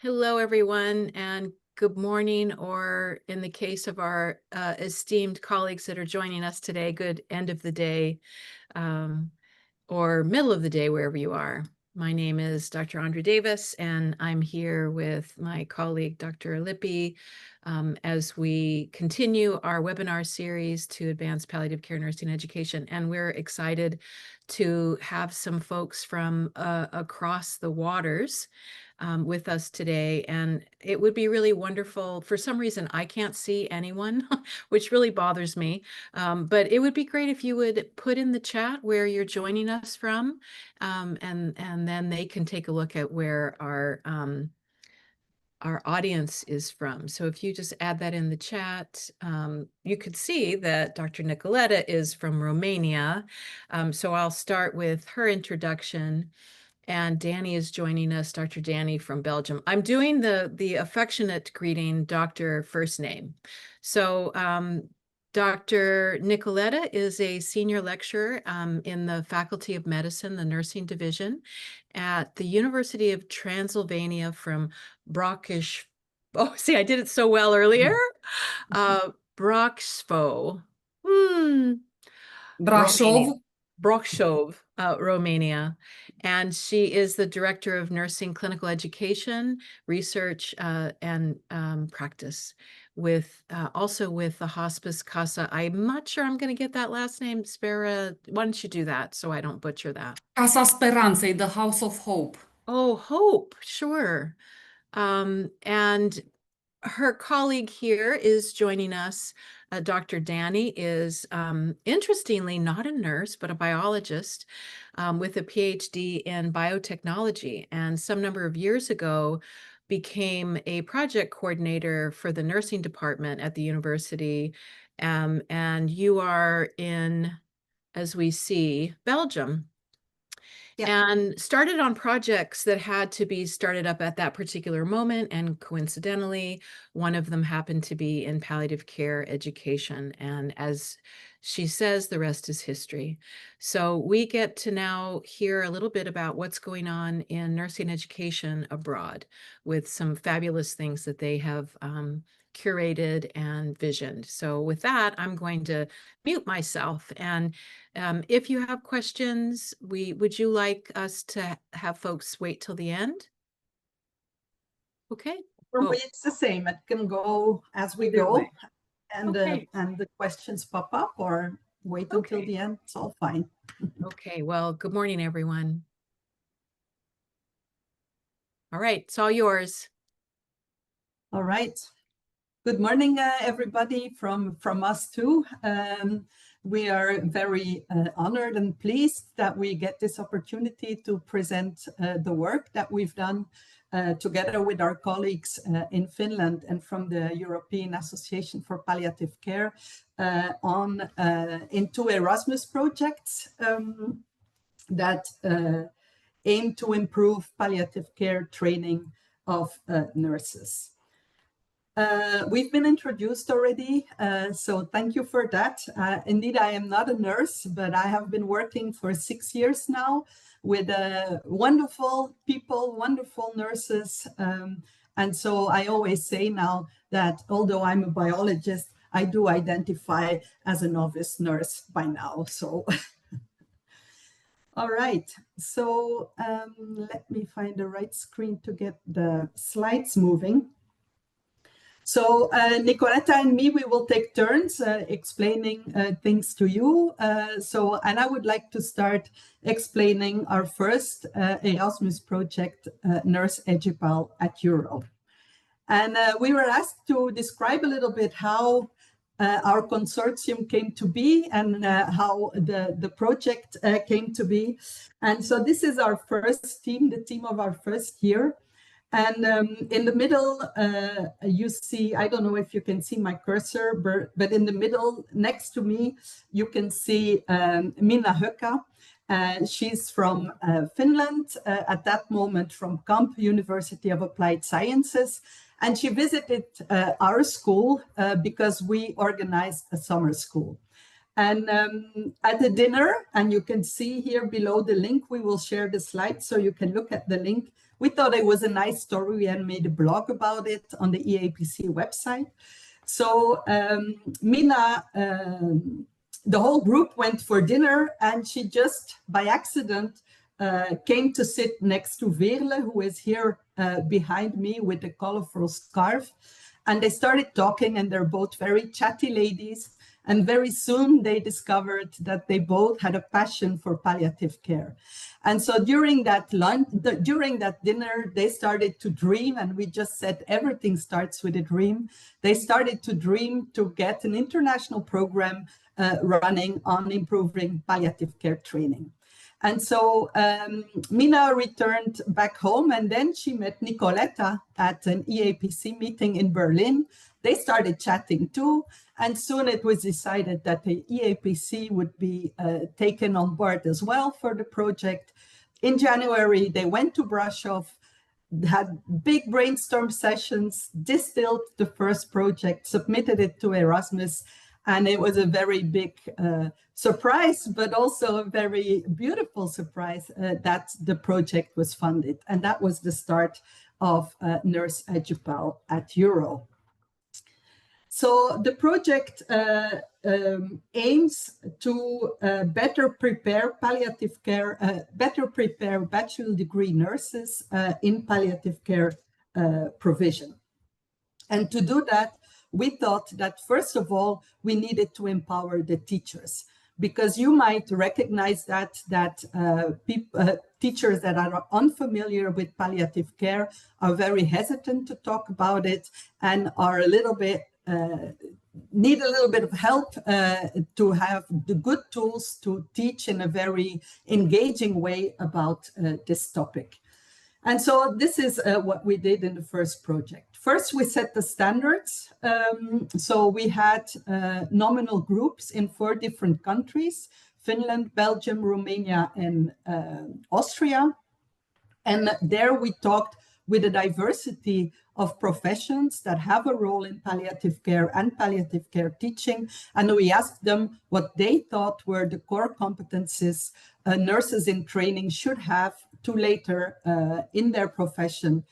Hello, everyone, and good morning, or in the case of our esteemed colleagues that are joining us today, good end of the day um, or middle of the day, wherever you are. My name is Dr. Andrea Davis, and I'm here with my colleague, Dr. Lippi, as we continue our webinar series to advance palliative care nursing education. And we're excited to have some folks from across the waters with us today. And it would be really wonderful. For some reason, I can't see anyone, which really bothers me. But it would be great if you would put in the chat where you're joining us from, and then they can take a look at where our audience is from. So if you just add that in the chat, you could see that Dr. Nicoleta is from Romania. So I'll start with her introduction. And Danny is joining us, Dr. Danny from Belgium. I'm doing the affectionate greeting, Dr. First name. So Dr. Nicoleta is a senior lecturer in the Faculty of Medicine, the Nursing Division at the University of Transylvania from Brockish. Oh, see, I did it so well earlier. Broxvo. Brașov. Brokshov, Romania. And she is the Director of Nursing Clinical Education, Research, and Practice with also with the Hospice Casa. I'm not sure I'm going to get that last name. Spera, why don't you do that so I don't butcher that? Casa Speranței, the House of Hope. Oh, Hope, sure. And her colleague here is joining us. Dr. Danny is, interestingly, not a nurse, but a biologist with a PhD in biotechnology. And some number of years ago, became a project coordinator for the nursing department at the university. And you are in, as we see, Belgium. Yeah. And started on projects that had to be started up at that particular moment. And coincidentally, one of them happened to be in palliative care education. And as she says, the rest is history. So we get to now hear a little bit about what's going on in nursing education abroad with some fabulous things that they have curated and visioned. So with that, I'm going to mute myself. And if you have questions, would you like us to have folks wait till the end? Okay. For me, it's the same. It can go as we go, and and the questions pop up, or wait until the end. It's all fine. Okay. Well, good morning, everyone. All right, it's all yours. All right. Good morning, everybody from us too. We are very honored and pleased that we get this opportunity to present the work that we've done together with our colleagues in Finland and from the European Association for Palliative Care in two Erasmus projects that aim to improve palliative care training of nurses. We've been introduced already, so thank you for that. Indeed, I am not a nurse, but I have been working for 6 years now with wonderful people, wonderful nurses. And so I always say now that although I'm a biologist, I do identify as a novice nurse by now. So, all right. So let me find the right screen to get the slides moving. So Nicoleta and me, we will take turns explaining things to you. And I would like to start explaining our first Erasmus project, Nurse EduPal at Europe. And we were asked to describe a little bit how our consortium came to be and how the project came to be. And so this is our first team, the team of our first year. And in the middle, you see, I don't know if you can see my cursor, but in the middle, next to me, you can see Minna Höcka. She's from Finland, at that moment from Kamp, University of Applied Sciences. And she visited our school because we organized a summer school. And at the dinner, and you can see here below the link, we will share the slides so you can look at the link. We thought it was a nice story. We had made a blog about it on the EAPC website. So Mina, the whole group went for dinner, and she just by accident came to sit next to Veerle, who is here behind me with a colorful scarf. And they started talking, and they're both very chatty ladies. And very soon they discovered that they both had a passion for palliative care. And so during that dinner, they started to dream, and we just said everything starts with a dream. They started to dream to get an international program running on improving palliative care training. And so Mina returned back home, and then she met Nicoleta at an EAPC meeting in Berlin. They started chatting too, and soon it was decided that the EAPC would be taken on board as well for the project. In January, they went to Brasov, had big brainstorm sessions, distilled the first project, submitted it to Erasmus, and it was a very big surprise, but also a very beautiful surprise that the project was funded. And that was the start of Nurse EduPal at Euro. So the project aims to better prepare palliative care, better prepare bachelor degree nurses in palliative care provision. And to do that, we thought that first of all, we needed to empower the teachers, because you might recognize that teachers that are unfamiliar with palliative care are very hesitant to talk about it and are a little bit need a little bit of help to have the good tools to teach in a very engaging way about this topic. And so this is what we did in the first project. First, we set the standards. So we had nominal groups in 4 different countries: Finland, Belgium, Romania, and Austria. And there we talked with a diversity of professions that have a role in palliative care and palliative care teaching. And we asked them what they thought were the core competencies nurses in training should have to later in their profession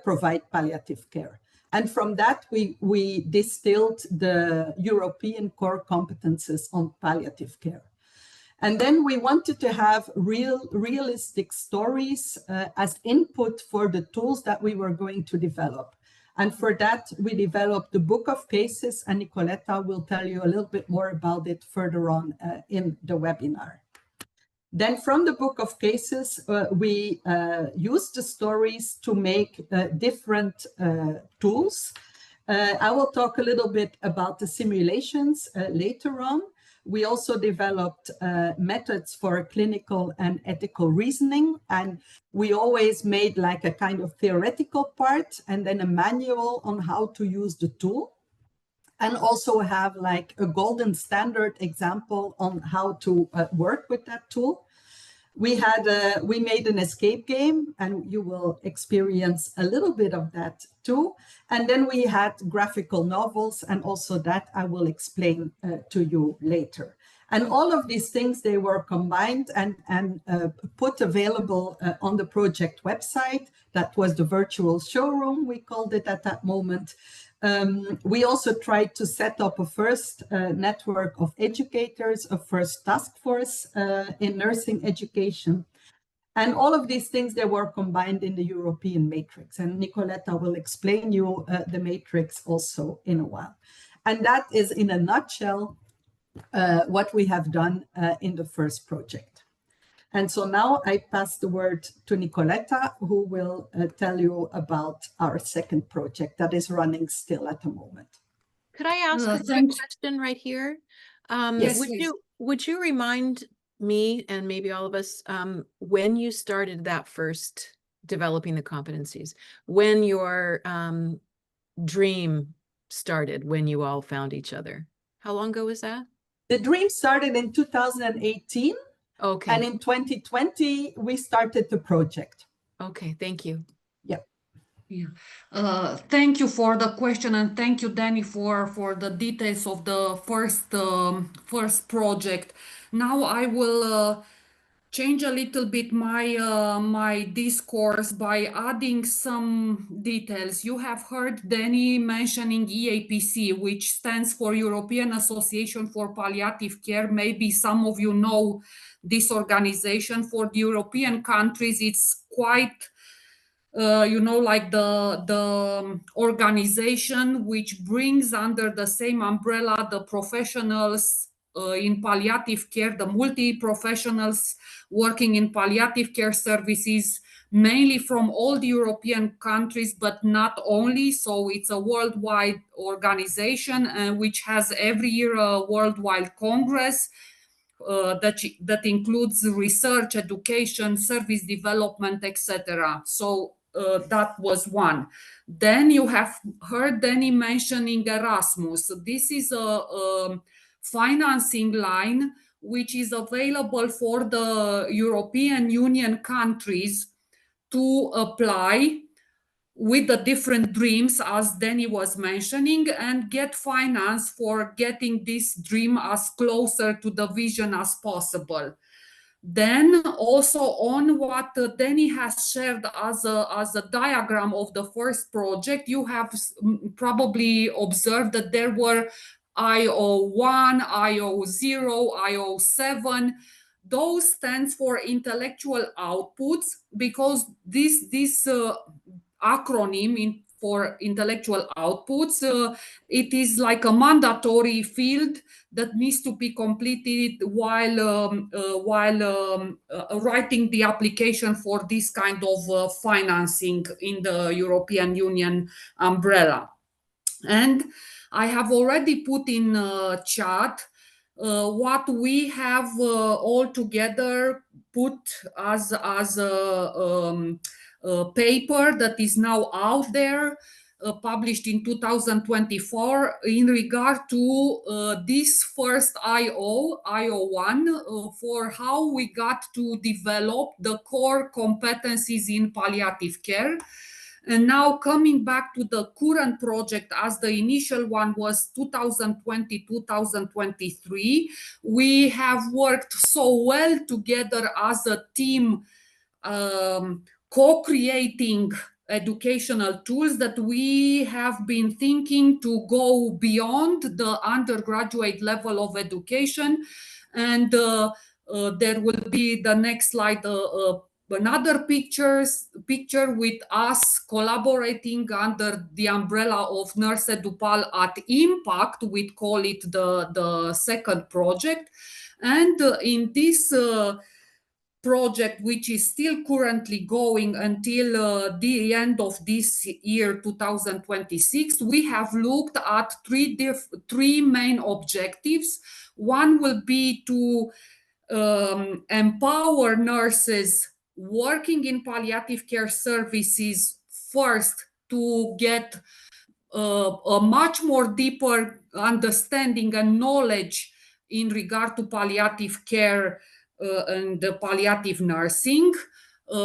provide palliative care. And from that, we distilled the European core competences on palliative care. And then we wanted to have realistic stories as input for the tools that we were going to develop. And for that, we developed the book of cases, and Nicoleta will tell you a little bit more about it further on in the webinar. Then from the book of cases, we used the stories to make different tools. I will talk a little bit about the simulations later on. We also developed methods for clinical and ethical reasoning, and we always made like a kind of theoretical part and then a manual on how to use the tool, and also have like a golden standard example on how to work with that tool. We made an escape game, and you will experience a little bit of that too. And then we had graphical novels, and also that I will explain to you later. And all of these things, they were combined and put available on the project website. That was the virtual showroom, we called it at that moment. We also tried to set up a first network of educators, a first task force in nursing education. And all of these things, they were combined in the European matrix. And Nicoleta will explain you the matrix also in a while. And that is in a nutshell what we have done in the first project. And so now I pass the word to Nicoleta, who will tell you about our second project that is running still at the moment. Could I ask a quick question right here? Yes, would you remind me and maybe all of us when you started that first developing the competencies, when your dream started, when you all found each other? How long ago was that? The dream started in 2018. Okay. And in 2020, we started the project. Okay, thank you. Yep. Yeah. Thank you for the question, and thank you, Danny, for the details of the first project. Now I will change a little bit my discourse by adding some details. You have heard Danny mentioning EAPC, which stands for European Association for Palliative Care. Maybe some of you know this organization. For the European countries, it's quite like the organization which brings under the same umbrella the professionals in palliative care, the multi-professionals working in palliative care services, mainly from all the European countries, but not only. So it's a worldwide organization which has every year a worldwide congress that includes research, education, service development, etc. So that was one. Then you have heard Danny mentioning Erasmus. This is a financing line which is available for the European Union countries to apply with the different dreams, as Danny was mentioning, and get finance for getting this dream as closer to the vision as possible. Then also on what Danny has shared as a diagram of the first project, you have probably observed that there were IO1, IO0, IO7. Those stands for intellectual outputs because this acronym for intellectual outputs, it is like a mandatory field that needs to be completed while writing the application for this kind of financing in the European Union umbrella. And I have already put in chat what we have all together put as a paper that is now out there, published in 2024 in regard to this first IO1, for how we got to develop the core competencies in palliative care. And now coming back to the current project, as the initial one was 2020-2023, we have worked so well together as a team, co-creating educational tools, that we have been thinking to go beyond the undergraduate level of education. And there will be the next slide, another picture with us collaborating under the umbrella of Nurse Edupal at Impact. We call it the second project. And in this project, which is still currently going until the end of this year, 2026, we have looked at three main objectives. One will be to empower nurses working in palliative care services first to get a much more deeper understanding and knowledge in regard to palliative care and the palliative nursing.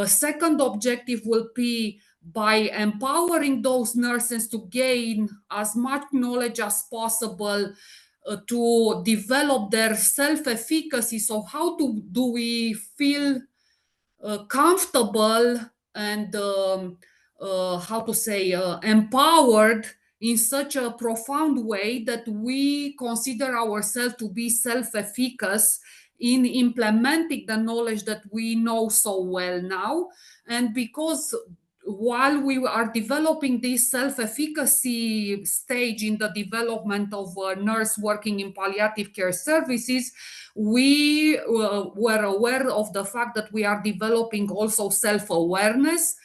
Second objective will be by empowering those nurses to gain as much knowledge as possible to develop their self-efficacy. So how do we feel comfortable and empowered in such a profound way that we consider ourselves to be self-efficacious in implementing the knowledge that we know so well now. And because while we are developing this self-efficacy stage in the development of a nurse working in palliative care services, we were aware of the fact that we are developing also self-awareness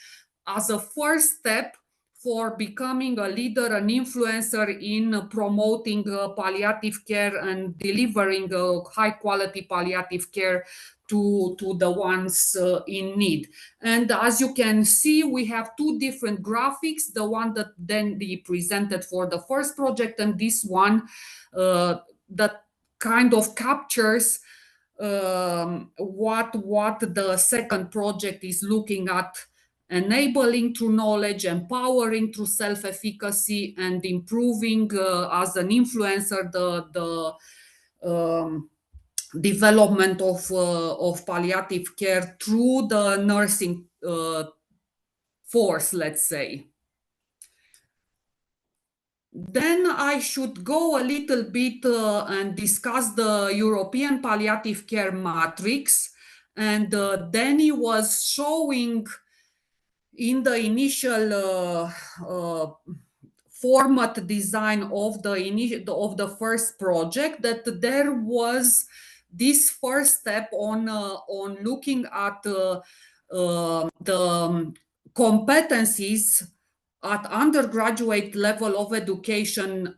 as a first step for becoming a leader, an influencer in promoting palliative care and delivering high quality palliative care to the ones in need. And as you can see, we have two different graphics, the one that then be presented for the first project, and this one that kind of captures what the second project is looking at enabling through knowledge, empowering through self-efficacy, and improving as an influencer the development of palliative care through the nursing force, let's say. Then I should go a little bit and discuss the European Palliative Care Matrix. And Danny was showing in the initial format design of the first project that there was this first step on looking at the competencies at undergraduate level of education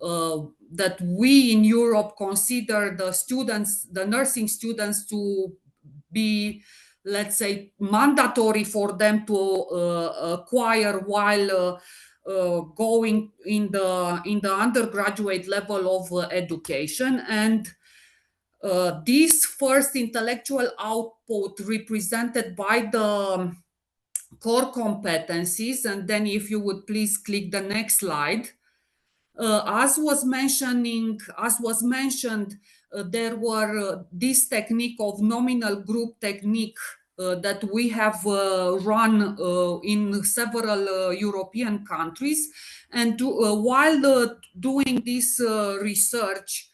that we in Europe consider the nursing students to be, let's say, mandatory for them to acquire while going in the undergraduate level of education. And this first intellectual output represented by the core competencies, and then if you would please click the next slide. As was mentioned, there were this technique of nominal group technique that we have run in several European countries. And while doing this research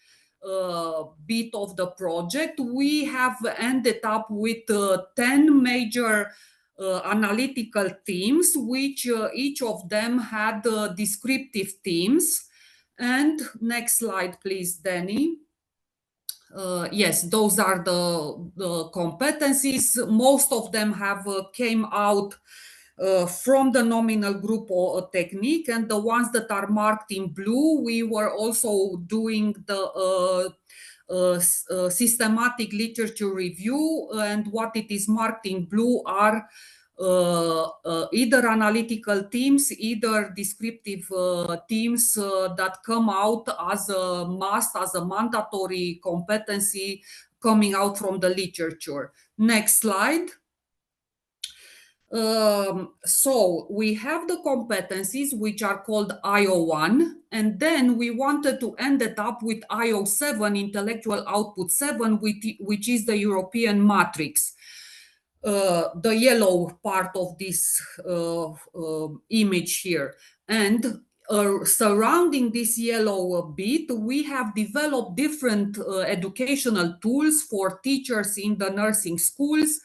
bit of the project, we have ended up with 10 major analytical themes, which each of them had descriptive themes. And next slide, please, Danny. Yes, those are the competencies. Most of them have came out from the nominal group or technique, and the ones that are marked in blue, we were also doing the systematic literature review, and what it is marked in blue are either analytical themes, either descriptive themes that come out as a must, as a mandatory competency coming out from the literature. Next slide. So we have the competencies which are called IO1, and then we wanted to end it up with IO7, intellectual output 7, which is the European matrix. The yellow part of this image here. And surrounding this yellow bit, we have developed different educational tools for teachers in the nursing schools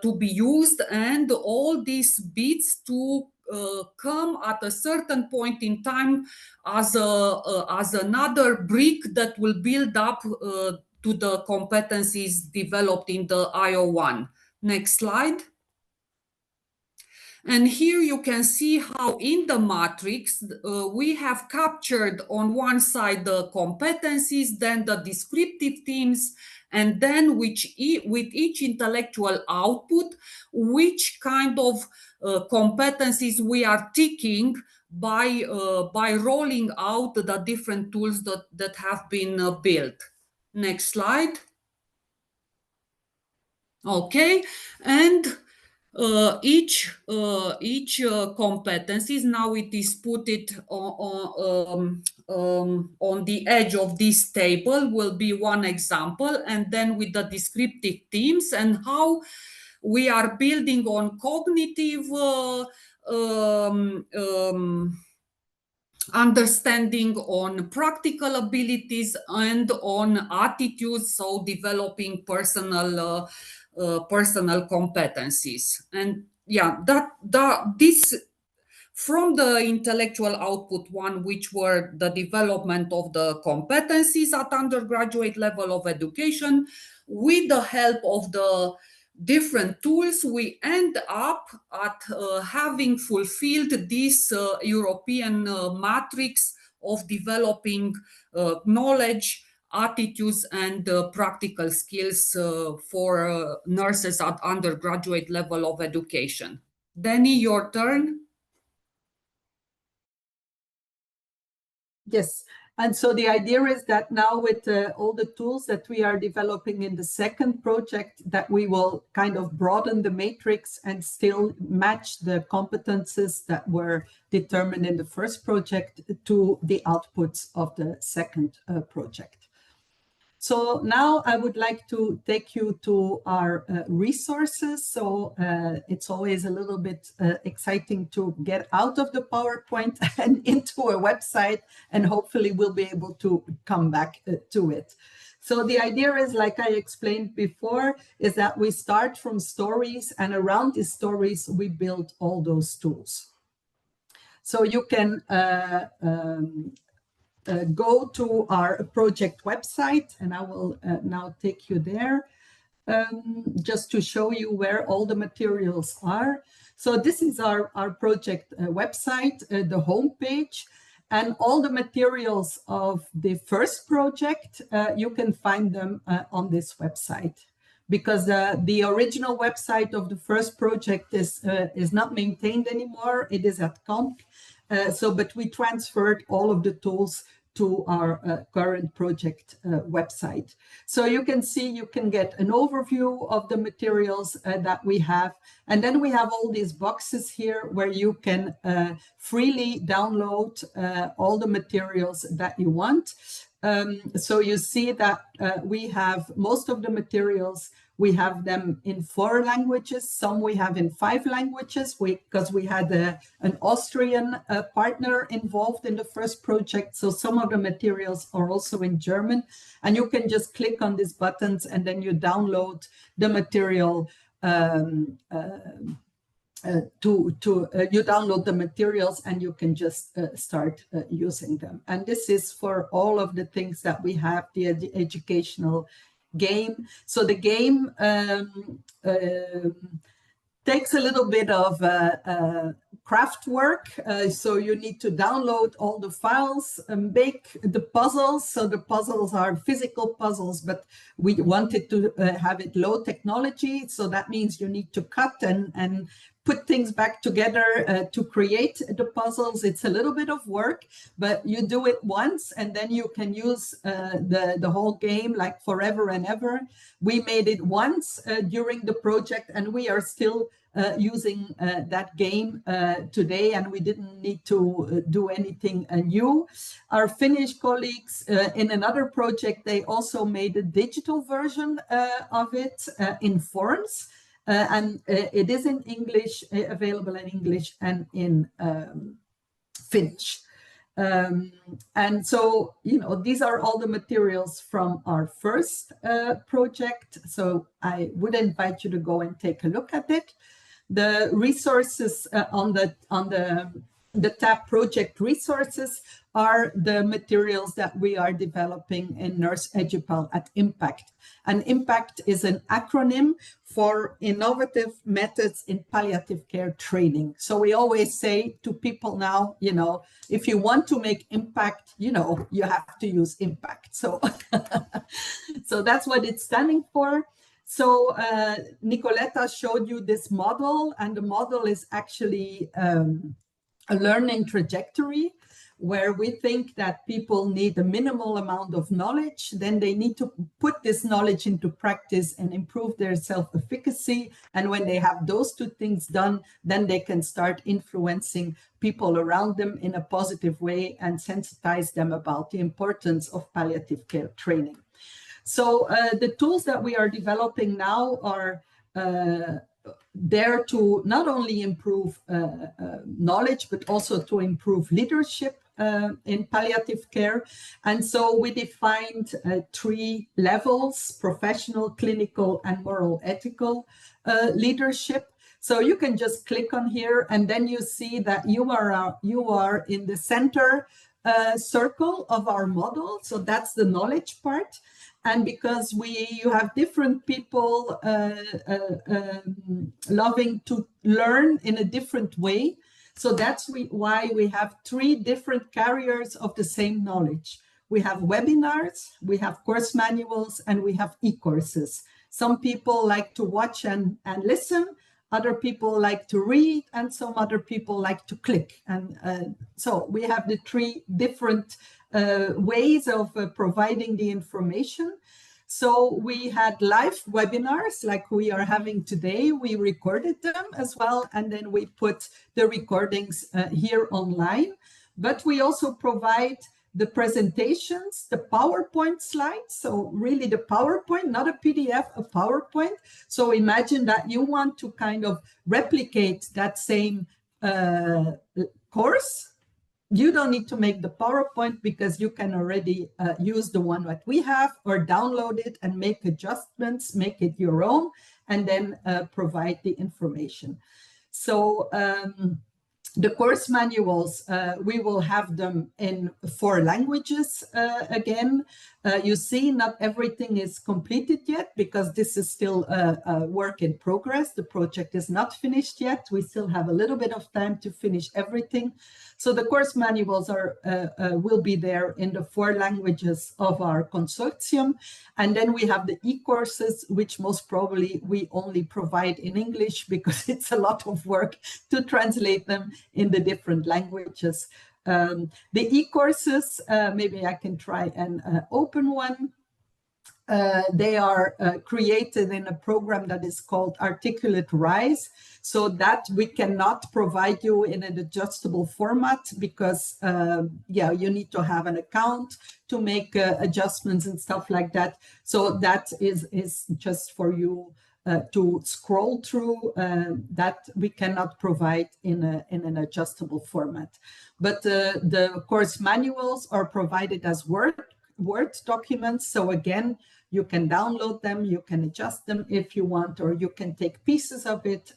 to be used, and all these bits to come at a certain point in time as another brick that will build up to the competencies developed in the IO1. Next slide. And here you can see how in the matrix we have captured on one side the competencies, then the descriptive themes, and then with each intellectual output, which kind of competencies we are ticking by rolling out the different tools that have been built. Next slide. Okay, and each competencies, now it is put it on the edge of this table, will be one example, and then with the descriptive themes and how we are building on cognitive understanding, on practical abilities, and on attitudes, so developing personal competencies. And yeah, this from the intellectual output one, which were the development of the competencies at undergraduate level of education, with the help of the different tools, we end up at having fulfilled this European matrix of developing knowledge, attitudes, and practical skills for nurses at undergraduate level of education. Danny, your turn. Yes. And so the idea is that now with all the tools that we are developing in the second project, that we will kind of broaden the matrix and still match the competences that were determined in the first project to the outputs of the second project. So now I would like to take you to our resources. So it's always a little bit exciting to get out of the PowerPoint and into a website, and hopefully we'll be able to come back to it. So the idea is, like I explained before, is that we start from stories, and around these stories, we build all those tools. So you can go to our project website, and I will now take you there just to show you where all the materials are. So this is our project website, the homepage, and all the materials of the first project, you can find them on this website. Because the original website of the first project is not maintained anymore, it is at Conc. But we transferred all of the tools to our current project website. So you can see, you can get an overview of the materials that we have. And then we have all these boxes here where you can freely download all the materials that you want. So you see that we have most of the materials. We have them in 4 languages. Some we have in 5 languages because we had an Austrian partner involved in the first project. So some of the materials are also in German. And you can just click on these buttons and then you download the material. You download the materials and you can just start using them. And this is for all of the things that we have, the educational game. So the game takes a little bit of craft work. So you need to download all the files and make the puzzles. So the puzzles are physical puzzles, but we wanted to have it low technology. So that means you need to cut and put things back together to create the puzzles. It's a little bit of work, but you do it once and then you can use the whole game like forever and ever. We made it once during the project and we are still using that game today, and we didn't need to do anything new. Our Finnish colleagues in another project, they also made a digital version of it in forms. And it is in English, available in English and in Finnish. And so, you know, these are all the materials from our first project. So I would invite you to go and take a look at it. The resources on the tab project resources are the materials that we are developing in Nurse EduPal at Impact. And Impact is an acronym for Innovative Methods in Palliative Care Training. So we always say to people now, you know, if you want to make impact, you know, you have to use Impact. So, so that's what it's standing for. So Nicoleta showed you this model, and the model is actually a learning trajectory where we think that people need a minimal amount of knowledge, then they need to put this knowledge into practice and improve their self-efficacy. And when they have those 2 things done, then they can start influencing people around them in a positive way and sensitize them about the importance of palliative care training. So the tools that we are developing now are there to not only improve knowledge, but also to improve leadership in palliative care. And so we defined 3 levels: professional, clinical, and moral ethical leadership. So you can just click on here and then you see that you are in the center circle of our model. So that's the knowledge part. And because you have different people loving to learn in a different way, so that's why we have 3 different carriers of the same knowledge. We have webinars, we have course manuals, and we have e-courses. Some people like to watch and listen. other people like to read, and some other people like to click. And so we have the three different ways of providing the information. So we had live webinars like we are having today. We recorded them as well, and then we put the recordings here online. But we also provide the presentations, the PowerPoint slides. So really the PowerPoint, not a PDF, a PowerPoint. So imagine that you want to kind of replicate that same course. You don't need to make the PowerPoint because you can already use the one that we have, or download it and make adjustments, make it your own, and then provide the information. So the course manuals, we will have them in 4 languages again. You see, not everything is completed yet because this is still a work in progress. The project is not finished yet. We still have a little bit of time to finish everything. So the course manuals will be there in the 4 languages of our consortium. And then we have the e-courses, which most probably we only provide in English because it's a lot of work to translate them in the different languages. The e-courses, maybe I can try and open one. They are created in a program that is called Articulate Rise, so that we cannot provide you in an adjustable format because, yeah, you need to have an account to make adjustments and stuff like that. So that is just for you to scroll through, that we cannot provide in an adjustable format. But the course manuals are provided as Word documents. So again, you can download them, you can adjust them if you want, or you can take pieces of it.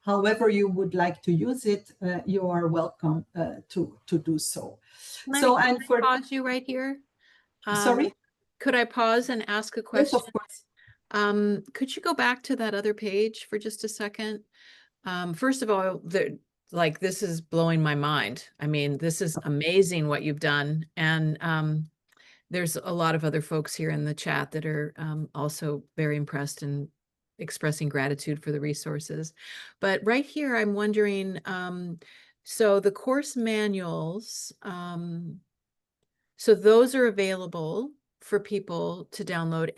However you would like to use it, you are welcome to do so. So, and for pause you right here. Sorry? Could I pause and ask a question? Yes, of course. Could you go back to that other page for just a second? First of all, like, this is blowing my mind. I mean, this is amazing what you've done. And there's a lot of other folks here in the chat that are also very impressed and expressing gratitude for the resources. But right here, I'm wondering, so the course manuals, so those are available for people to download.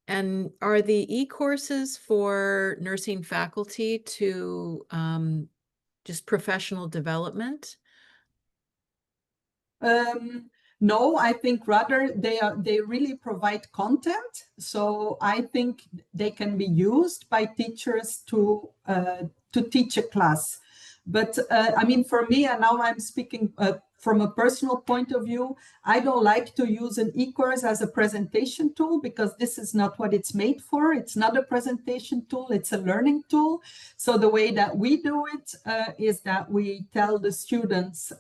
And are the e-courses for nursing faculty to just professional development? No, I think rather they really provide content. So I think they can be used by teachers to teach a class. But I mean, for me, and now I'm speaking from a personal point of view, I don't like to use an e-course as a presentation tool because this is not what it's made for. It's not a presentation tool, it's a learning tool. So the way that we do it is that we tell the students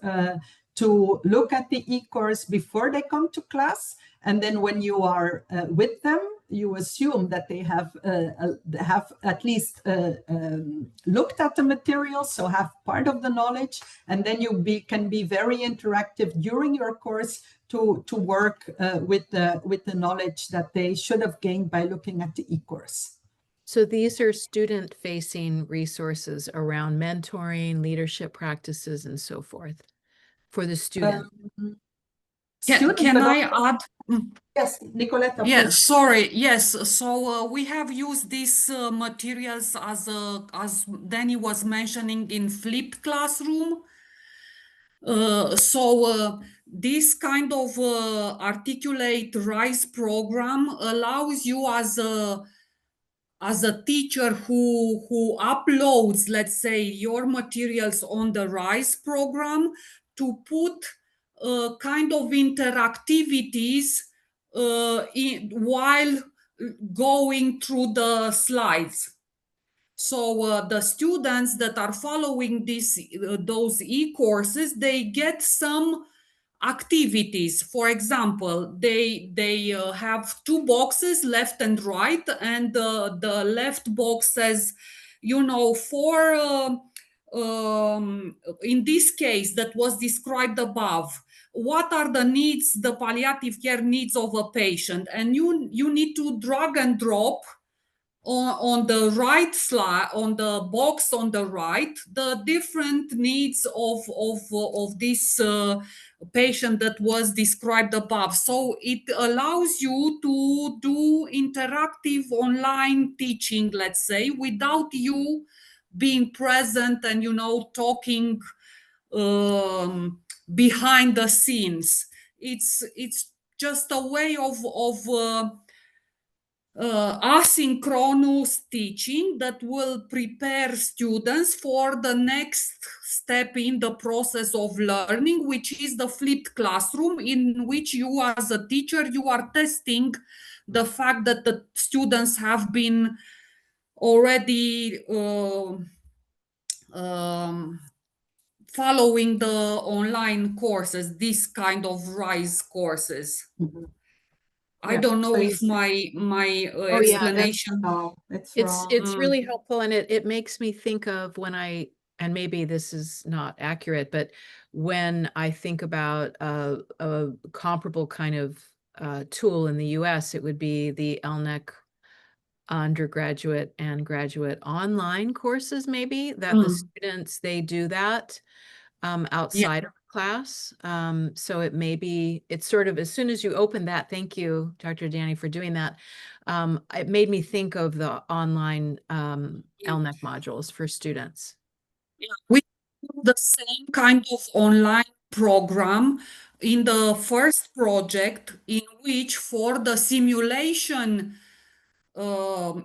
to look at the e-course before they come to class. And then when you are with them, you assume that they have at least looked at the material, so have part of the knowledge. And then you can be very interactive during your course to work with the knowledge that they should have gained by looking at the e-course. So these are student-facing resources around mentoring, leadership practices, and so forth for the student. Can I add? Yes, Nicoleta. Yes, please. Sorry. Yes, so we have used these materials as Danny was mentioning in flipped classroom. So this kind of Articulate Rise program allows you as a teacher who uploads, let's say, your materials on the Rise program to put kind of interactivities while going through the slides. So the students that are following those e-courses, they get some activities. For example, they have 2 boxes, left and right, and the left box says, you know, in this case that was described above, what are the needs, the palliative care needs of a patient, and you need to drag and drop on the right slide, on the box on the right, the different needs of this patient that was described above. So it allows you to do interactive online teaching, let's say, without you being present and, talking behind the scenes. It's just a way of asynchronous teaching that will prepare students for the next step in the process of learning, which is the flipped classroom, in which you as a teacher, you are testing the fact that the students have been already following the online courses, this kind of RISE courses. Mhm. I Yeah, don't know so if my Oh yeah, that's explanation. no, it's wrong. it's really helpful, and it makes me think of when and maybe this is not accurate, but when I think about a comparable kind of tool in the US, it would be the ELNEC undergraduate and graduate online courses, maybe that the students, they do that Yeah. outside of class. So it may be, it's sort of, as soon as you open that, thank you, Dr. Danny, for doing that. It made me think of the online ELNEC modules for students. We do the same kind of online program in the first project, in which for the simulation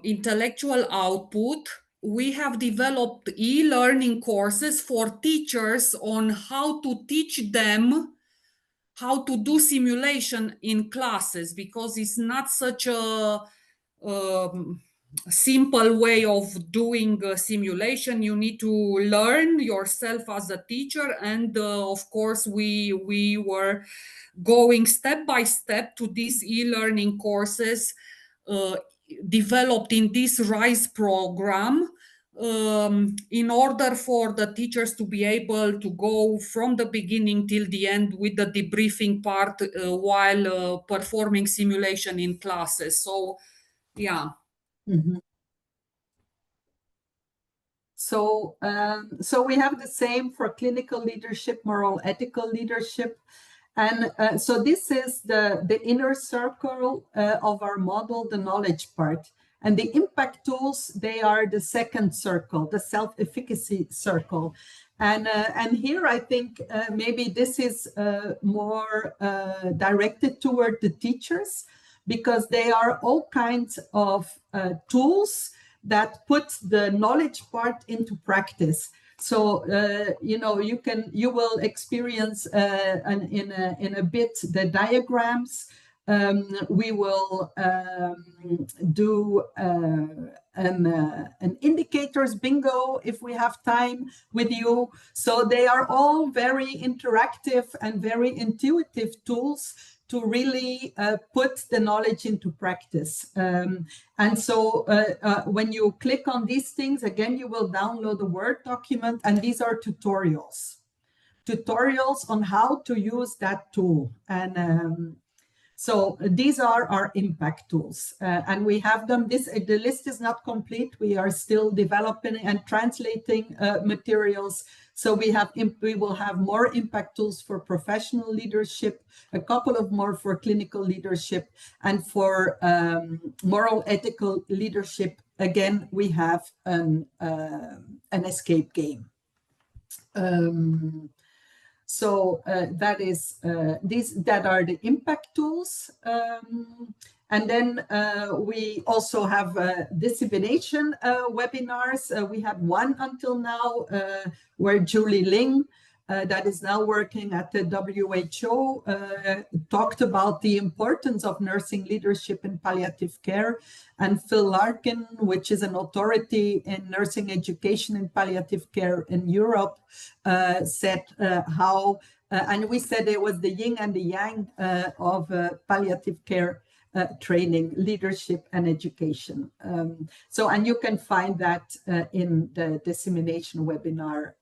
intellectual output, we have developed e-learning courses for teachers on how to teach them how to do simulation in classes, because it's not such a simple way of doing simulation. You need to learn yourself as a teacher, and of course we were going step by step to these e-learning courses developed in this RISE program, in order for the teachers to be able to go from the beginning till the end with the debriefing part while performing simulation in classes. So, yeah. Mhm. So, so we have the same for clinical leadership, moral, ethical leadership. And so this is the inner circle of our model, the knowledge part. And the impact tools, they are the second circle, the self-efficacy circle. And here I think maybe this is more directed toward the teachers, because they are all kinds of tools that put the knowledge part into practice. So you will experience in a bit the diagrams. We will do an indicators bingo if we have time with you. So they are all very interactive and very intuitive tools to really put the knowledge into practice. And so when you click on these things, again, you will download a Word document, and these are tutorials on how to use that tool. And so these are our impact tools, and we have them. The list is not complete. We are still developing and translating materials. So we will have more impact tools for professional leadership, a couple of more for clinical leadership, and for moral, ethical leadership. Again, we have an escape game. So that is that are the impact tools. And then we also have dissemination webinars. We had one until now where Julie Ling, that is now working at the WHO, talked about the importance of nursing leadership in palliative care. And Phil Larkin, which is an authority in nursing education in palliative care in Europe, said how, and we said it was the yin and the yang of palliative care training, leadership, and education. And you can find that in the dissemination webinar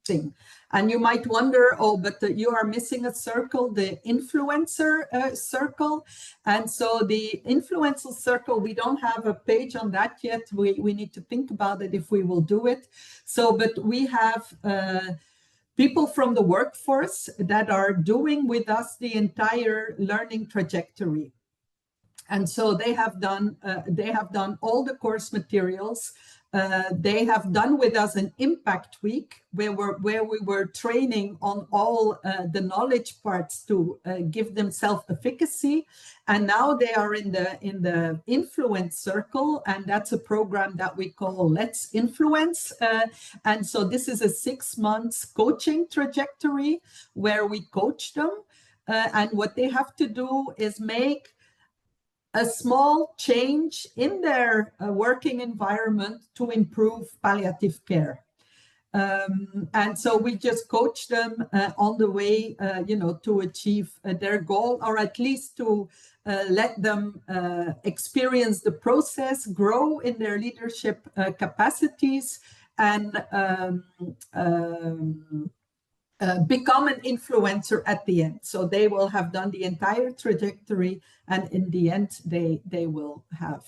missing. And you might wonder, oh, but you are missing a circle, the influencer circle. And so the influencer circle, we don't have a page on that yet. We need to think about it if we will do it. So, but we have people from the workforce that are doing with us the entire learning trajectory. And so they have done all the course materials. They have done with us an impact week where we were training on all the knowledge parts to give them self-efficacy. And now they are in the influence circle, and that's a program that we call Let's Influence. And so this is a 6 months coaching trajectory where we coach them. And what they have to do is make a small change in their working environment to improve palliative care. And so we just coach them on the way, to achieve their goal, or at least to let them experience the process, grow in their leadership capacities, and become an influencer at the end. So they will have done the entire trajectory, and in the end, they will have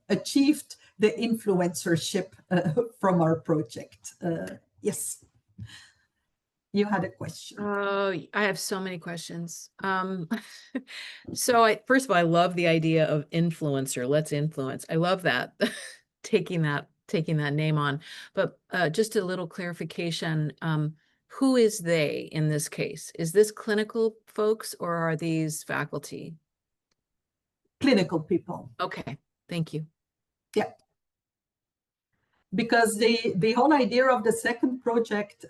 achieved the influencership from our project. Yes. You had a question. Oh, I have so many questions. So first of all, I love the idea of influencer. Let's influence. I love that. taking that name on. But just a little clarification. Who is they in this case? Is this clinical folks or are these faculty? Clinical people. Okay, thank you. Yeah. Because the whole idea of the second project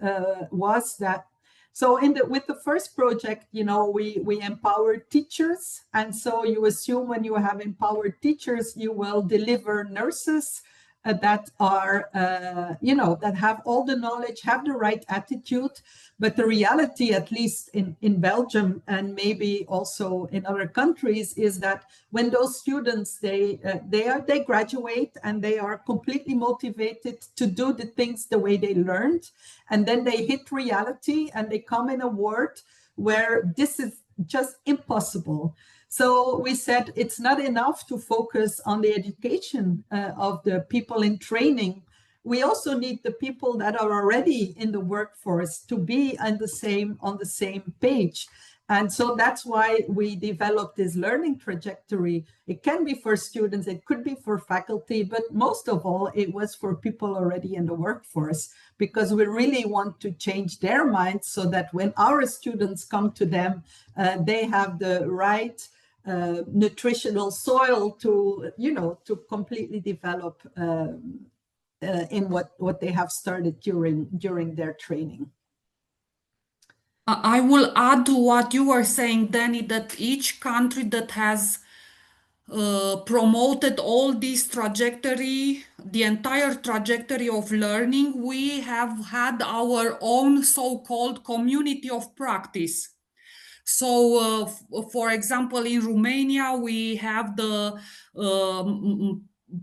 was that, so with the first project, we empowered teachers. And so you assume when you have empowered teachers, you will deliver nurses that are, that have all the knowledge, have the right attitude. But the reality, at least in Belgium and maybe also in other countries, is that when those students, they graduate and they are completely motivated to do the things the way they learned. And then they hit reality and they come in a world where this is just impossible. So we said it's not enough to focus on the education of the people in training. We also need the people that are already in the workforce to be on the same page. And so that's why we developed this learning trajectory. It can be for students, it could be for faculty, but most of all, it was for people already in the workforce, because we really want to change their minds so that when our students come to them, they have the right nutritional soil to completely develop in what they have started during their training. I will add to what you were saying, Danny, that each country that has promoted all this trajectory, the entire trajectory of learning, we have had our own so-called community of practice. So, for example, in Romania, we have the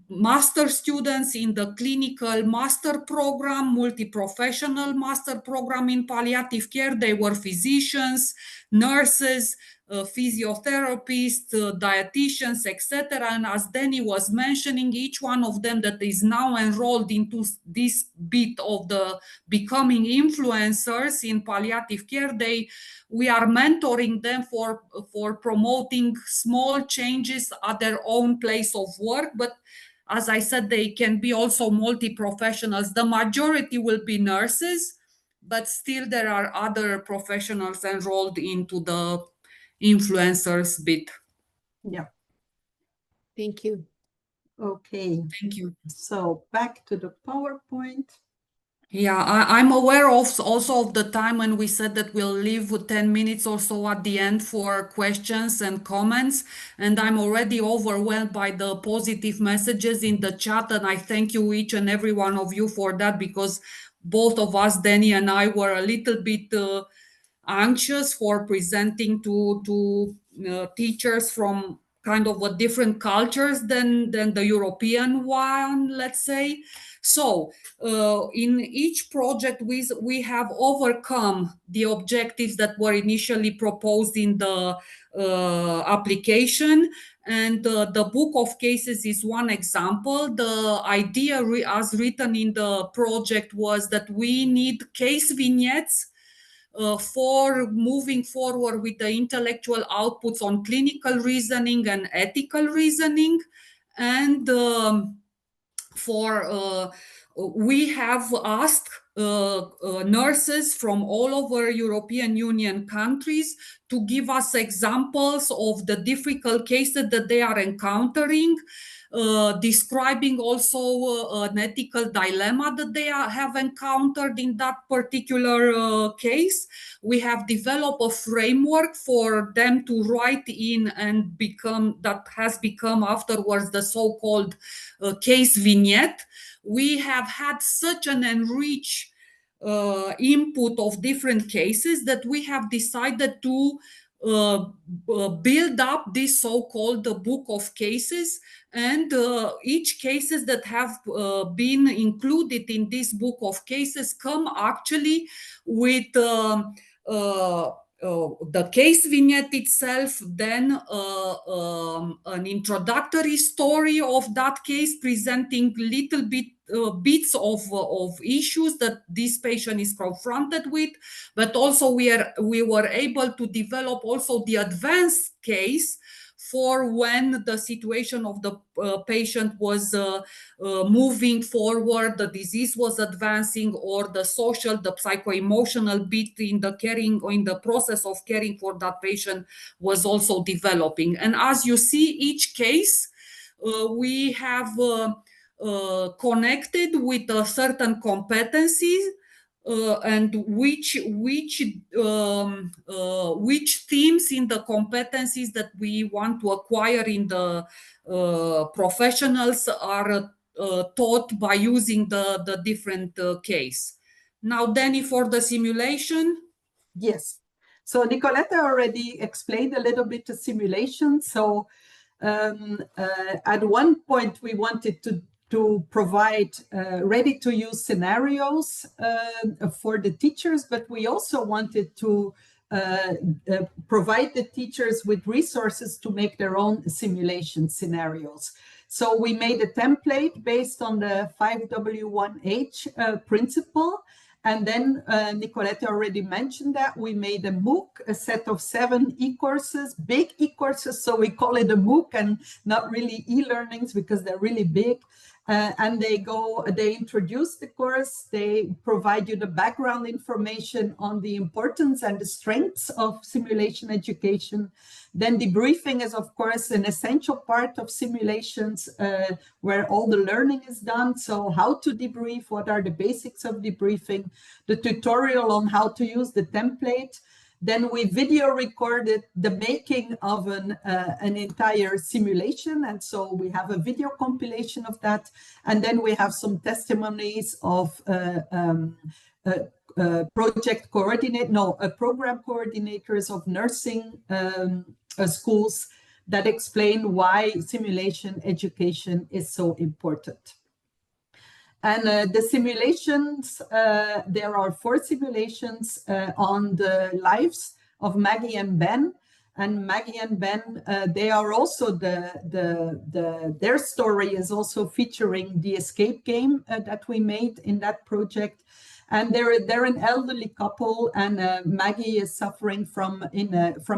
master students in the clinical master program, multi-professional master program in palliative care. They were physicians, nurses, physiotherapists, dietitians, etc. And as Danny was mentioning, each one of them that is now enrolled into this bit of the becoming influencers in palliative care, we are mentoring them for promoting small changes at their own place of work. But as I said, they can be also multi-professionals. The majority will be nurses, but still there are other professionals enrolled into the influencers bit. Yeah. Thank you. Okay. Thank you. So back to the PowerPoint. Yeah, I'm aware of also of the time when we said that we'll leave 10 minutes or so at the end for questions and comments. And I'm already overwhelmed by the positive messages in the chat. And I thank you, each and every one of you, for that, because both of us, Danny and I, were a little bit anxious for presenting to teachers from kind of a different cultures than the European one, let's say. So in each project, we have overcome the objectives that were initially proposed in the application. And the book of cases is one example. The idea as written in the project was that we need case vignettes for moving forward with the intellectual outputs on clinical reasoning and ethical reasoning. And we have asked nurses from all over European Union countries to give us examples of the difficult cases that they are encountering, describing also an ethical dilemma that they have encountered in that particular case. We have developed a framework for them to write in and that has become afterwards the so-called case vignette. We have had such an enriched input of different cases that we have decided to build up this so-called book of cases, and each cases that have been included in this book of cases come actually with the case vignette itself, then an introductory story of that case presenting little bits of issues that this patient is confronted with, but also we were able to develop also the advanced case for when the situation of the patient was moving forward, the disease was advancing, or the social, the psycho-emotional bit in the caring or in the process of caring for that patient was also developing. And as you see, each case we have connected with a certain competencies and which themes in the competencies that we want to acquire in the professionals are taught by using the different case. Now, Danny, for the simulation. Yes. So Nicoleta already explained a little bit the simulation. So at one point we wanted to provide ready-to-use scenarios for the teachers, but we also wanted to provide the teachers with resources to make their own simulation scenarios. So we made a template based on the 5W1H principle. And then Nicoleta already mentioned that we made a MOOC, a set of 7 e-courses, big e-courses. So we call it a MOOC and not really e-learnings because they're really big. And they introduce the course, they provide you the background information on the importance and the strengths of simulation education. Then debriefing is, of course, an essential part of simulations where all the learning is done. So how to debrief, what are the basics of debriefing, the tutorial on how to use the template. Then we video recorded the making of an entire simulation. And so we have a video compilation of that. And then we have some testimonies of program coordinators of nursing schools that explain why simulation education is so important. And the simulations, there are 4 simulations on the lives of Maggie and Ben. And Maggie and Ben, they are also their story is also featuring the escape game that we made in that project. And they're an elderly couple, and Maggie is suffering from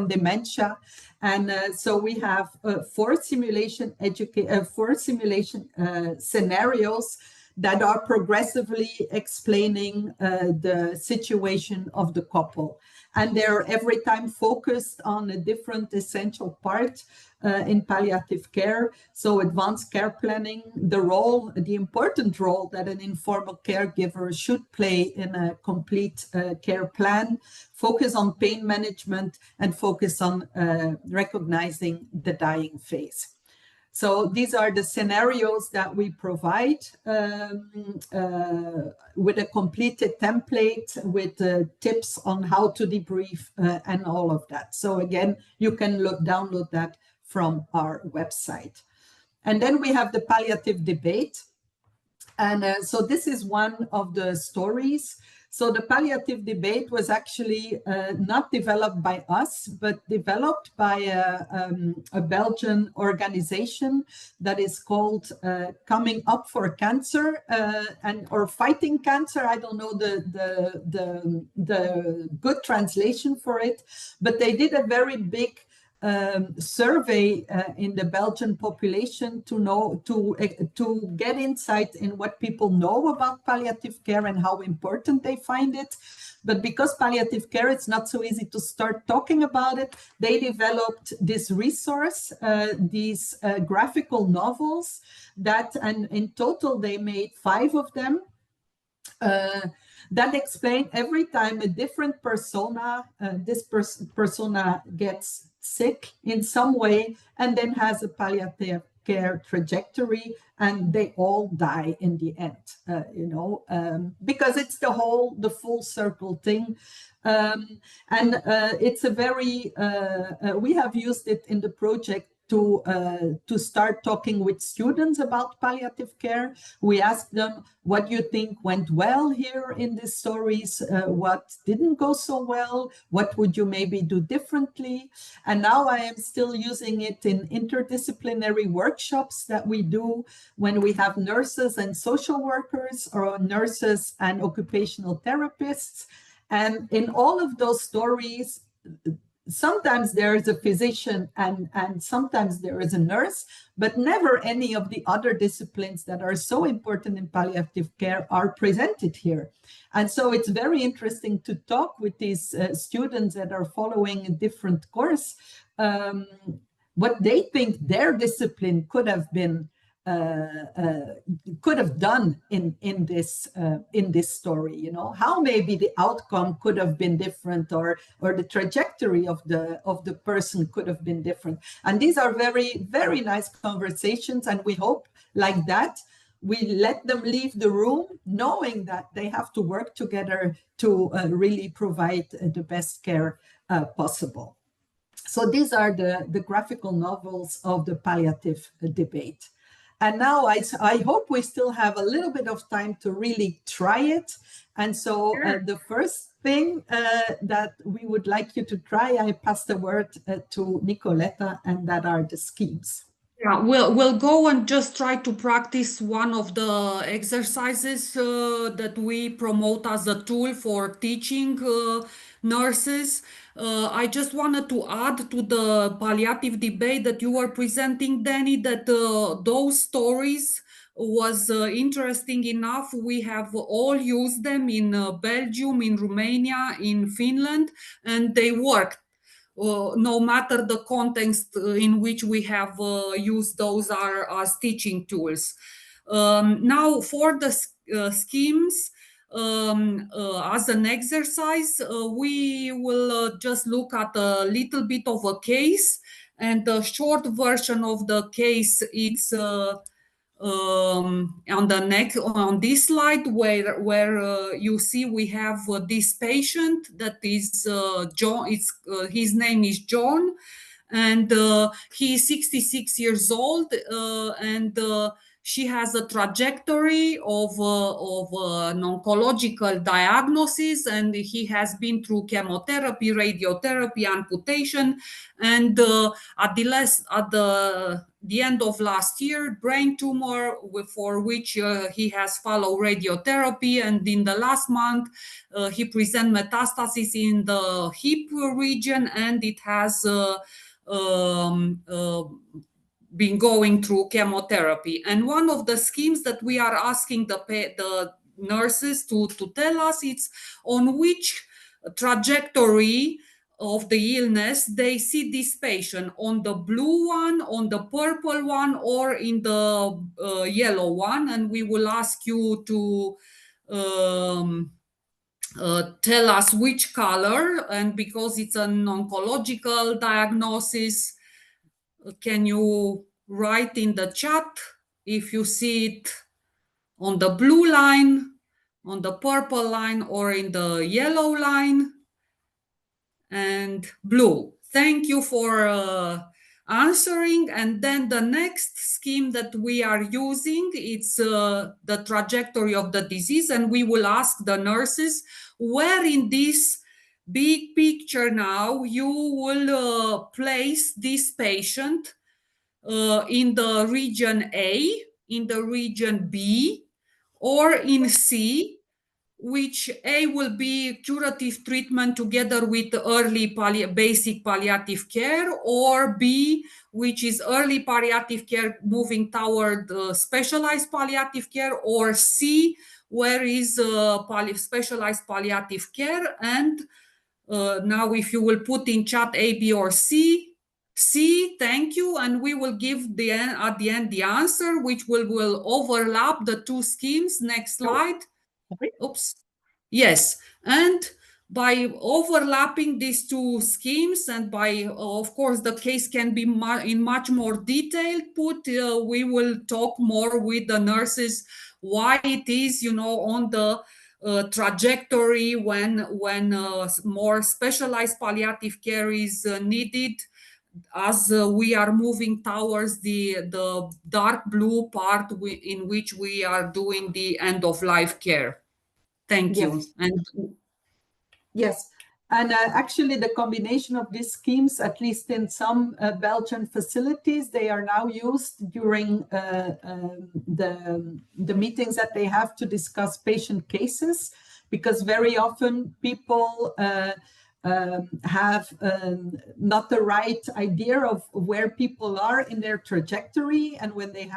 dementia. And so we have 4 simulation scenarios that are progressively explaining the situation of the couple. And they're every time focused on a different essential part in palliative care. So advanced care planning, the important role that an informal caregiver should play in a complete care plan, focus on pain management, and focus on recognizing the dying phase. So these are the scenarios that we provide with a completed template with tips on how to debrief and all of that. So again, you can download that from our website. And then we have the palliative debate. And so this is one of the stories. So the palliative debate was actually not developed by us, but developed by a Belgian organization that is called Coming Up for Cancer or Fighting Cancer. I don't know the good translation for it, but they did a very big survey in the Belgian population to get insight in what people know about palliative care and how important they find it. But because palliative care, it's not so easy to start talking about it, they developed this resource, these graphical novels and in total they made 5 of them. That explain every time a different persona, this persona gets sick in some way and then has a palliative care trajectory, and they all die in the end, because it's the full circle thing. It's a very, we have used it in the project to start talking with students about palliative care. We asked them, what do you think went well here in these stories? What didn't go so well? What would you maybe do differently? And now I am still using it in interdisciplinary workshops that we do when we have nurses and social workers, or nurses and occupational therapists. And in all of those stories, sometimes there is a physician and sometimes there is a nurse, but never any of the other disciplines that are so important in palliative care are presented here. And so it's very interesting to talk with these students that are following a different course, what they think their discipline could have been done in this story, how maybe the outcome could have been different, or the trajectory of the person could have been different. And these are very, very nice conversations, and we hope like that we let them leave the room knowing that they have to work together to really provide the best care possible. So these are the graphical novels of the palliative debate. And now I hope we still have a little bit of time to really try it. And so the first thing that we would like you to try, I pass the word to Nicoleta, and that are the schemes. Yeah, we'll go and just try to practice one of the exercises that we promote as a tool for teaching nurses. I just wanted to add to the palliative debate that you were presenting, Danny, that those stories was interesting enough. We have all used them in Belgium, in Romania, in Finland, and they worked. No matter the context in which we have used those as teaching tools. Now for the schemes, as an exercise, we will just look at a little bit of a case, and the short version of the case, it's on this slide where you see we have this patient that is John. His name is John, and he's 66 years old, and she has a trajectory of an oncological diagnosis, and he has been through chemotherapy, radiotherapy, amputation, and at the end of last year, brain tumor for which he has followed radiotherapy, and in the last month he present metastasis in the hip region, and it has been going through chemotherapy. And one of the schemes that we are asking the nurses to tell us, it's on which trajectory of the illness they see this patient, on the blue one, on the purple one, or in the yellow one. And we will ask you to tell us which color, and because it's an oncological diagnosis, can you write in the chat if you see it on the blue line, on the purple line, or in the yellow line? And blue. Thank you for answering. And then the next scheme that we are using, it's the trajectory of the disease. And we will ask the nurses where in this big picture now you will place this patient, in the region A, in the region B, or in C, which A will be curative treatment together with early basic palliative care, or B, which is early palliative care moving toward specialized palliative care, or C, where is specialized palliative care. And now if you will put in chat A, B, or C, thank you, and we will give at the end the answer, which will overlap the two schemes. Next slide. Oops. Yes. And by overlapping these two schemes, and by, of course, the case can be in much more detail put, we will talk more with the nurses why it is, on the trajectory when more specialized palliative care is needed, as we are moving towards the dark blue part in which we are doing the end of life care. Thank you. Yes. And Yes. And actually, the combination of these schemes, at least in some Belgian facilities, they are now used during the meetings that they have to discuss patient cases, because very often people have not the right idea of where people are in their trajectory, and when they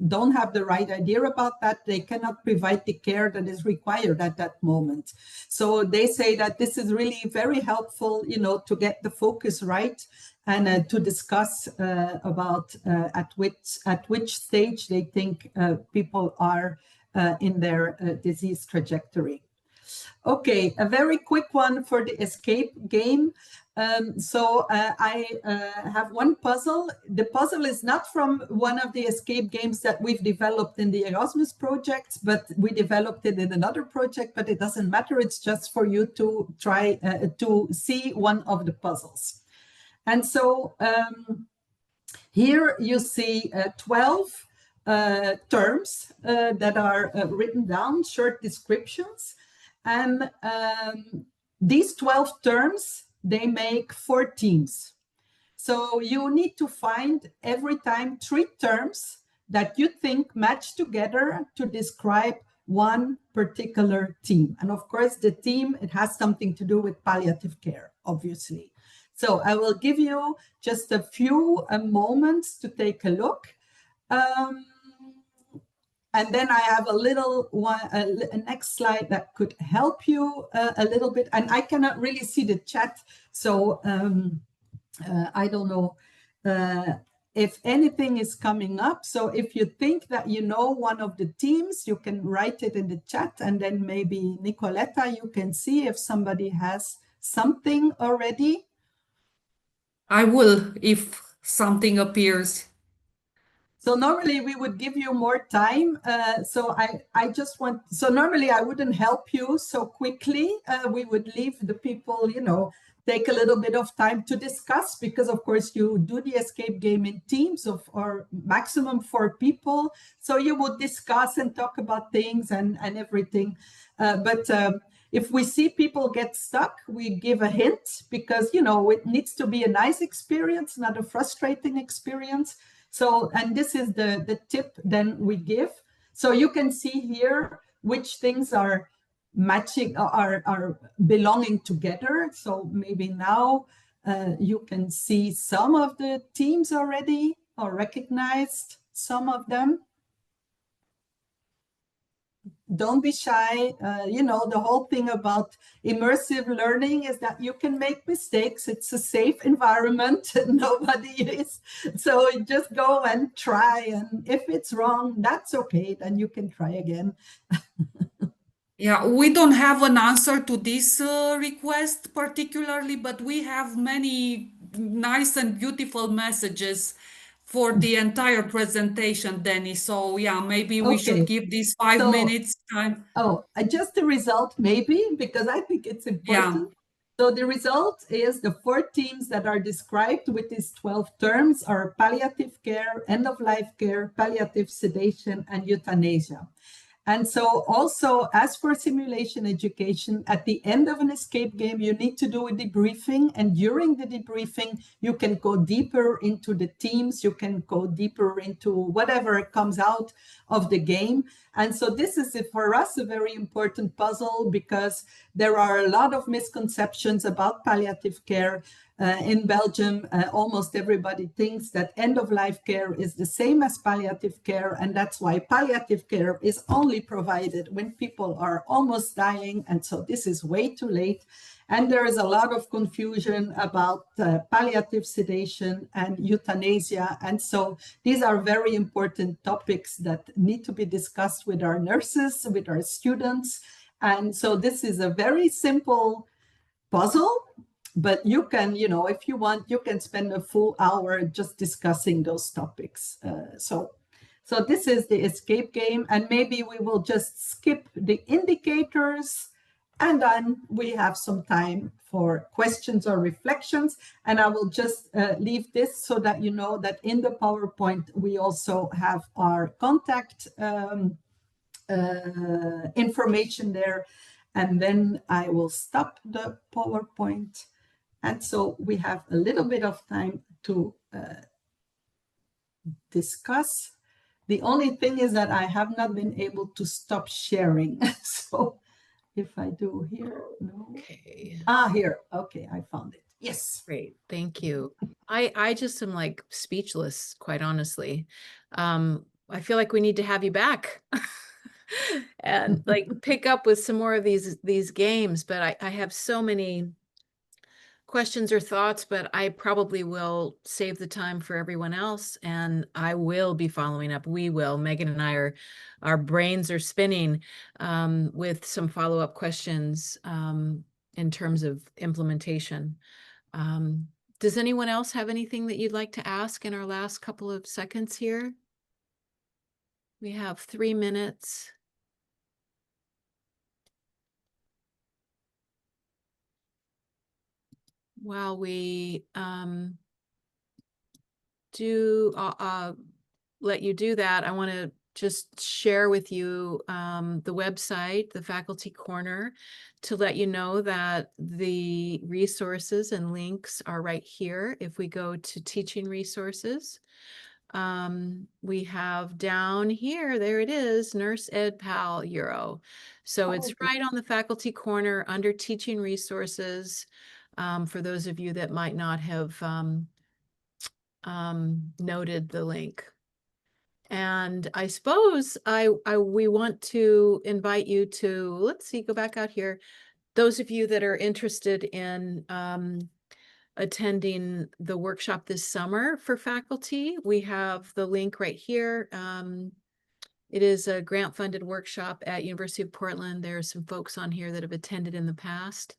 don't have the right idea about that, they cannot provide the care that is required at that moment. So they say that this is really very helpful, to get the focus right, and to discuss about at which stage they think people are in their disease trajectory. Okay, a very quick one for the escape game. I have one puzzle. The puzzle is not from one of the escape games that we've developed in the Erasmus projects, but we developed it in another project, but it doesn't matter. It's just for you to try to see one of the puzzles. And so here you see 12 terms that are written down, short descriptions. And these 12 terms, they make 4 teams. So you need to find every time 3 terms that you think match together to describe one particular team. And of course, the team, it has something to do with palliative care, obviously. So I will give you just a few moments to take a look. And then I have a little one, a next slide that could help you a little bit. And I cannot really see the chat, so I don't know if anything is coming up. So if you think that you know one of the teams, you can write it in the chat, and then maybe Nicoleta, you can see if somebody has something already. I will if something appears. So normally we would give you more time. So normally I wouldn't help you so quickly. We would leave the people, take a little bit of time to discuss, because of course you do the escape game in teams of or maximum 4 people. So you would discuss and talk about things and everything. But if we see people get stuck, we give a hint, because, it needs to be a nice experience, not a frustrating experience. So, and this is the tip then we give. So you can see here which things are matching, are belonging together. So maybe now you can see some of the teams already, or recognized some of them. Don't be shy. The whole thing about immersive learning is that you can make mistakes. It's a safe environment. Nobody is. So just go and try. And if it's wrong, that's okay. Then you can try again. Yeah, we don't have an answer to this request particularly, but we have many nice and beautiful messages for the entire presentation, Danny. So yeah, maybe we should give this 5 minutes time. Oh, just the result maybe, because I think it's important. So the result is the 4 teams that are described with these 12 terms are palliative care, end-of-life care, palliative sedation, and euthanasia. And so also, as for simulation education, at the end of an escape game, you need to do a debriefing. And during the debriefing, you can go deeper into the teams. You can go deeper into whatever comes out of the game. And so this is, for us, a very important puzzle, because there are a lot of misconceptions about palliative care. In Belgium, almost everybody thinks that end-of-life care is the same as palliative care, and that's why palliative care is only provided when people are almost dying, and so this is way too late. And there is a lot of confusion about palliative sedation and euthanasia, and so these are very important topics that need to be discussed with our nurses, with our students, and so this is a very simple puzzle. But you can, if you want, you can spend a full hour just discussing those topics. So this is the escape game, and maybe we will just skip the indicators, and then we have some time for questions or reflections. And I will just leave this so that you know that in the PowerPoint, we also have our contact information there. And then I will stop the PowerPoint. And so we have a little bit of time to discuss. The only thing is that I have not been able to stop sharing. So if I do here, no. Okay. Here. Okay, I found it. Yes. Great. Thank you. I just am like speechless, quite honestly. I feel like we need to have you back and like pick up with some more of these games, but I have so many questions or thoughts, but I probably will save the time for everyone else, and I will be following up. We will. Megan and I our brains are spinning with some follow-up questions in terms of implementation. Does anyone else have anything that you'd like to ask in our last couple of seconds here? We have 3 minutes. While we let you do that, I want to just share with you the website, the Faculty Corner, to let you know that the resources and links are right here. If we go to teaching resources, we have down here, there it is, Nurse Ed Pal Euro. So it's right on the Faculty Corner under teaching resources. For those of you that might not have noted the link. And I suppose we want to invite you to, let's see, go back out here. Those of you that are interested in attending the workshop this summer for faculty, we have the link right here. It is a grant-funded workshop at University of Portland. There are some folks on here that have attended in the past.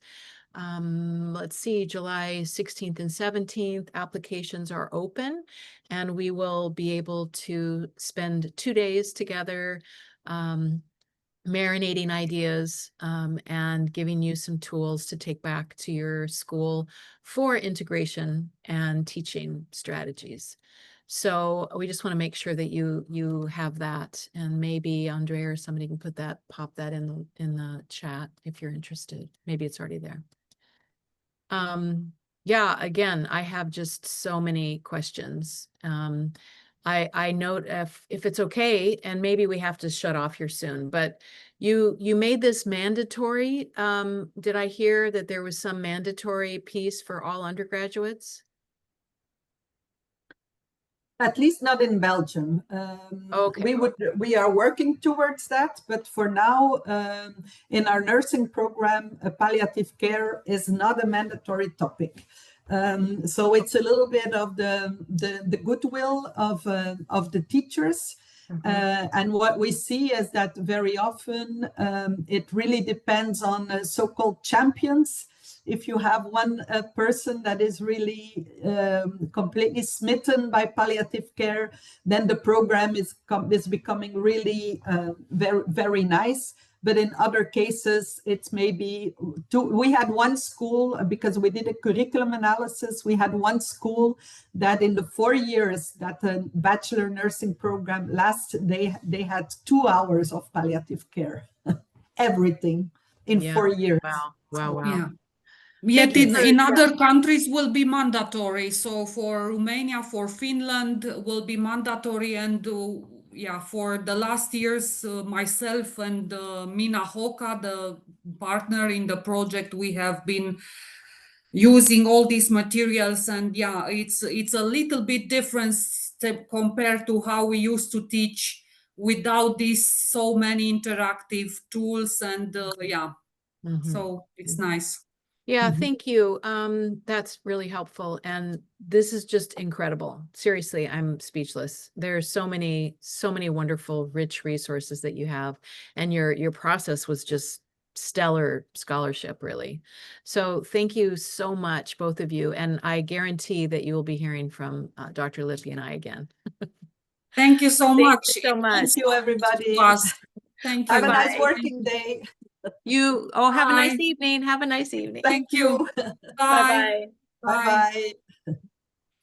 Let's see, July 16th and 17th, applications are open, and we will be able to spend 2 days together marinating ideas and giving you some tools to take back to your school for integration and teaching strategies. So we just want to make sure that you have that, and maybe Andrea or somebody can pop that in the chat if you're interested. Maybe it's already there. Yeah, again, I have just so many questions. I note if it's okay, and maybe we have to shut off here soon, but you made this mandatory. Did I hear that there was some mandatory piece for all undergraduates? At least not in Belgium. Okay. We are working towards that, but for now, in our nursing program, palliative care is not a mandatory topic. So it's a little bit of the goodwill of the teachers. And what we see is that very often it really depends on so-called champions. If you have one person that is really completely smitten by palliative care, then the program is becoming really very, very nice. but in other cases, it's maybe two. We had one school, because we did a curriculum analysis, we had one school that in the 4 years that the bachelor nursing program they had 2 hours of palliative care, everything in 4 years. Wow. Wow. Wow. Yeah. Yet you in other countries will be mandatory. So for Romania, for Finland will be mandatory. And yeah, for the last years, myself and Mina Hoka, the partner in the project, we have been using all these materials. And yeah, it's a little bit different compared to how we used to teach without these so many interactive tools. And yeah, so it's nice. Yeah, thank you. That's really helpful. And this is just incredible. Seriously, I'm speechless. There are so many wonderful, rich resources that you have. And your process was just stellar scholarship, really. So thank you so much, both of you. And I guarantee that you will be hearing from Dr. Lippi and I again. Thank you so much. Thank you so much. Thank you, everybody. Thank you. Have a nice working day. Have a nice evening. Have a nice evening. Thank you. Bye. Bye-bye.